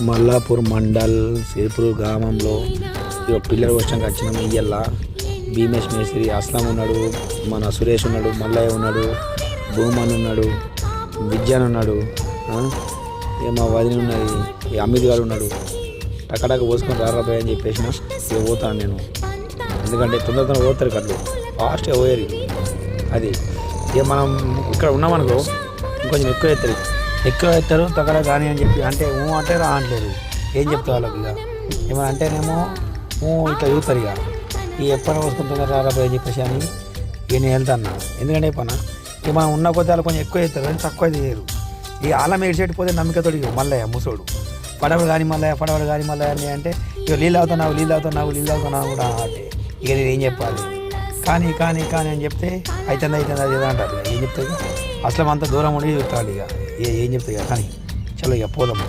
మల్లాపూర్ మండల్ సిరిపూర్ గ్రామంలో పిల్లర్ వచ్చాక వచ్చిన ఇయ్యల్లా భీమేష్ మేస్త్రి అస్లాం ఉన్నాడు, మన సురేష్ ఉన్నాడు, మల్లయ్య ఉన్నాడు, భూమన్ ఉన్నాడు, విజ్ఞాన్ ఉన్నాడు, మా వదిన ఉన్నది, అమిత్ గారు ఉన్నాడు. టక్కడక్క పోసుకొని రారాబాయ్ అని చెప్పేసిన ఇక పోతాను నేను. ఎందుకంటే తొందర పోతారు కట్లు ఫాస్ట్గా పోయారు. అది ఇక మనం ఇక్కడ ఉన్నామనుకో ఇంకొంచెం ఎక్కువ ఎత్తారు తగ్గడ కానీ అని చెప్పి అంటే అంటే రావట్లేదు. ఏం చెప్తా వాళ్ళకి ఇక ఏమైనా అంటేనేమో ఇట్లా చూస్తారు. ఇక ఎప్పుడైనా వస్తుంది తొందర రారాబాయ్ అని చెప్పేసి అని ఇక నేను వెళ్తాను. ఎందుకంటే పన్నా ఇక మనం ఉన్న కొద్ది వాళ్ళు కొంచెం ఎక్కువ చేస్తారు కానీ తక్కువ చేయరు. ఇక అలా ఏడ్చేటి పోతే నమ్మకతోడు ఇక మల్లయ్య ముసోడు పడవడు కానీ మల్లయ్య అని అంటే ఇక నీళ్ళు అవుతున్నావు కూడా అంటే ఇక నేను ఏం చెప్పాలి. కానీ అని చెప్తే అవుతుంది అది ఏదో అంటారు. ఏం చెప్తాయి అసలు అంత దూరం ఉండి చెప్తాడు. ఇక ఏం చెప్తాయి కానీ చలో ఇక పోదాము.